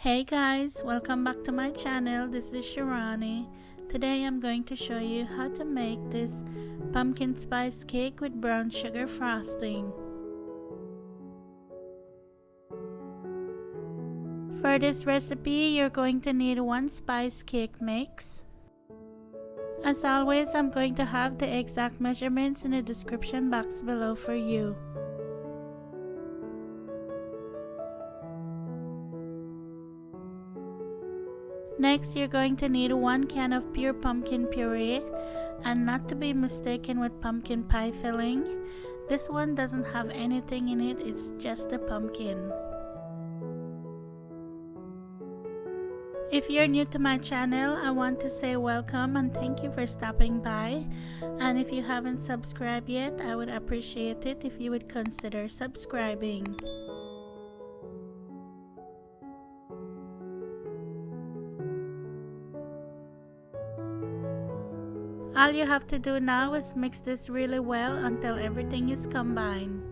Hey guys, welcome back to my channel. This is Shirani. Today I'm going to show you how to make this pumpkin spice cake with brown sugar frosting. For this recipe, you're going to need 1 spice cake mix. As always, I'm going to have the exact measurements in the description box below for you. Next, you're going to need 1 can of pure pumpkin puree, and not to be mistaken with pumpkin pie filling. This one doesn't have anything in it, it's just the pumpkin. If you're new to my channel, I want to say welcome and thank you for stopping by. And if you haven't subscribed yet, I would appreciate it if you would consider subscribing. All you have to do now is mix this really well until everything is combined.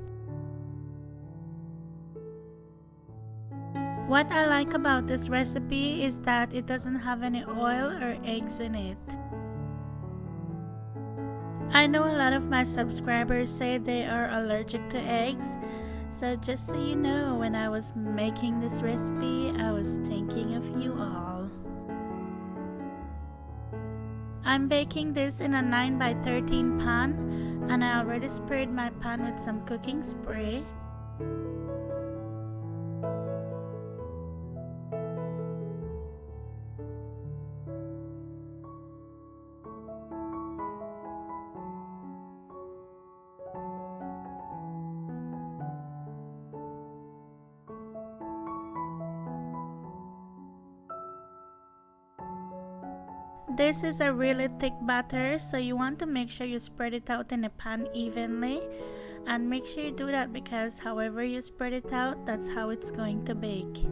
What I like about this recipe is that it doesn't have any oil or eggs in it. I know a lot of my subscribers say they are allergic to eggs, so just so you know, when I was making this recipe, I was thinking of you all. I'm baking this in a 9x13 pan, and I already sprayed my pan with some cooking spray. This is a really thick batter, so you want to make sure you spread it out in the pan evenly, and make sure you do that because however you spread it out, that's how it's going to bake.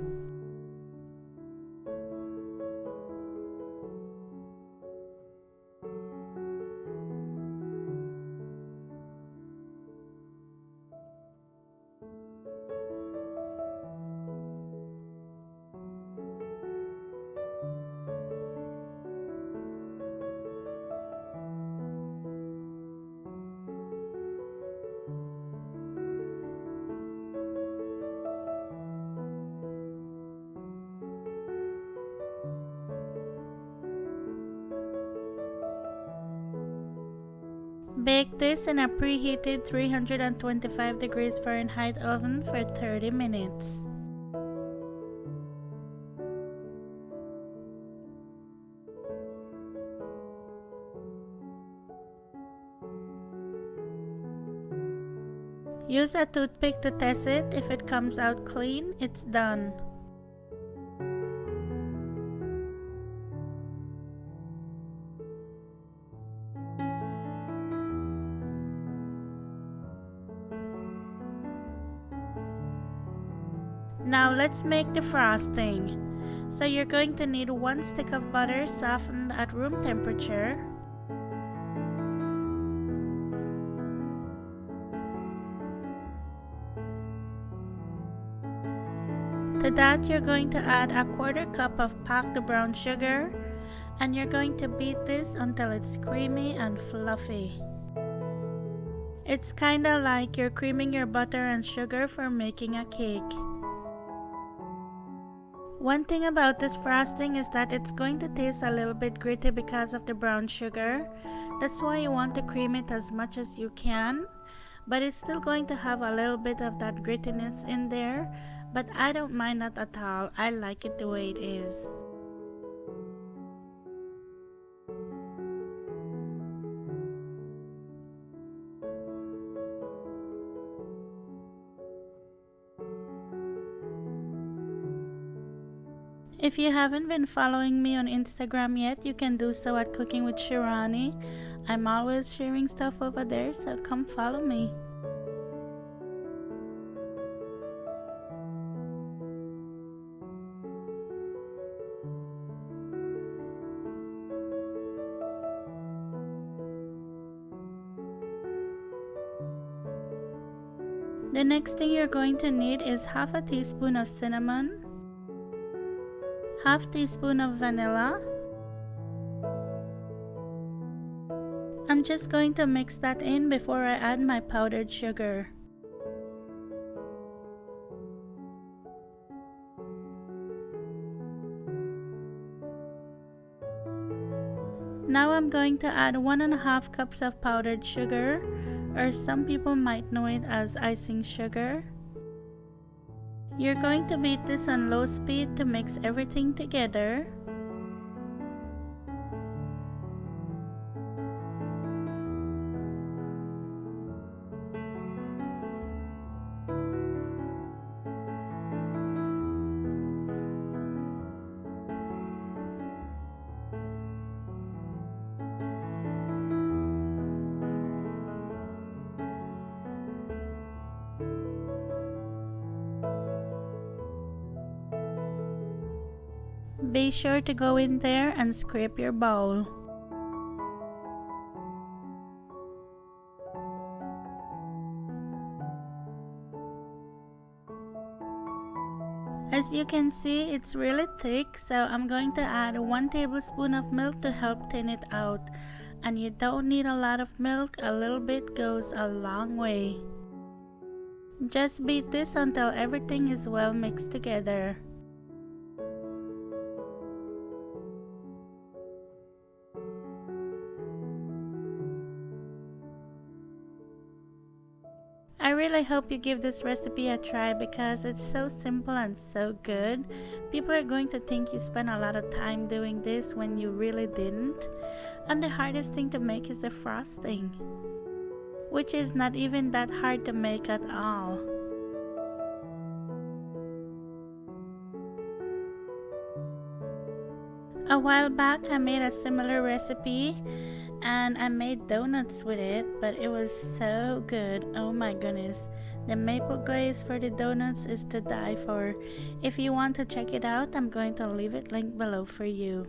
Bake this in a preheated 325 degrees Fahrenheit oven for 30 minutes. Use a toothpick to test it. If it comes out clean, it's done. Now let's make the frosting. So you're going to need 1 stick of butter softened at room temperature, to that you're going to add a 1/4 cup of packed brown sugar, and you're going to beat this until it's creamy and fluffy. It's kinda like you're creaming your butter and sugar for making a cake. One thing about this frosting is that it's going to taste a little bit gritty because of the brown sugar. That's why you want to cream it as much as you can, but it's still going to have a little bit of that grittiness in there, but I don't mind that at all. I like it the way it is. If you haven't been following me on Instagram yet, you can do so at Cooking with Shirani. I'm always sharing stuff over there, so come follow me. The next thing you're going to need is half a teaspoon of cinnamon, half teaspoon of vanilla. I'm just going to mix that in before I add my powdered sugar. Now I'm going to add 1.5 cups of powdered sugar, or some people might know it as icing sugar. You're going to beat this on low speed to mix everything together. Be sure to go in there and scrape your bowl. As you can see, it's really thick, so I'm going to add 1 tablespoon of milk to help thin it out. And you don't need a lot of milk, a little bit goes a long way. Just beat this until everything is well mixed together. I really hope you give this recipe a try because it's so simple and so good. People are going to think you spent a lot of time doing this when you really didn't. And the hardest thing to make is the frosting, which is not even that hard to make at all. A while back I made a similar recipe and I made donuts with it, but it was so good. Oh my goodness. The maple glaze for the donuts is to die for. If you want to check it out, I'm going to leave it linked below for you.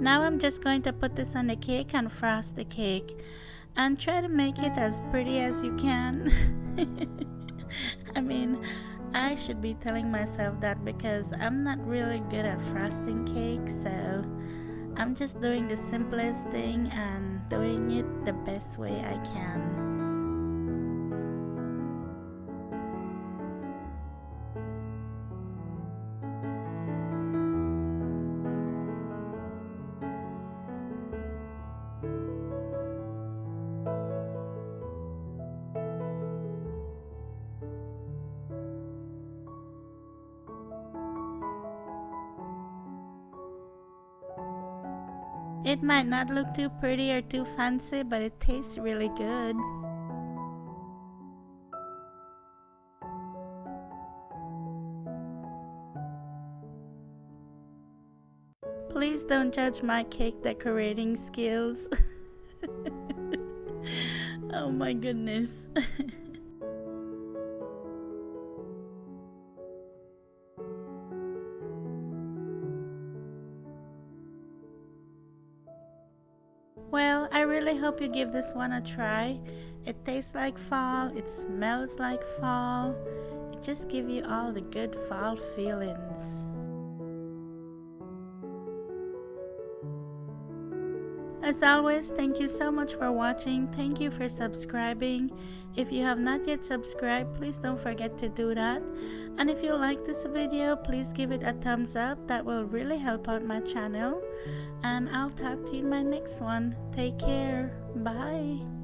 Now I'm just going to put this on the cake and frost the cake. And try to make it as pretty as you can. I mean, I should be telling myself that because I'm not really good at frosting cake, so I'm just doing the simplest thing and doing it the best way I can. It might not look too pretty or too fancy, but it tastes really good. Please don't judge my cake decorating skills. Oh my goodness. Well, I really hope you give this one a try. It tastes like fall, it smells like fall. It just gives you all the good fall feelings. As always, thank you so much for watching. Thank you for subscribing. If you have not yet subscribed, please don't forget to do that. And if you like this video, please give it a thumbs up. That will really help out my channel. And I'll talk to you in my next one. Take care. Bye.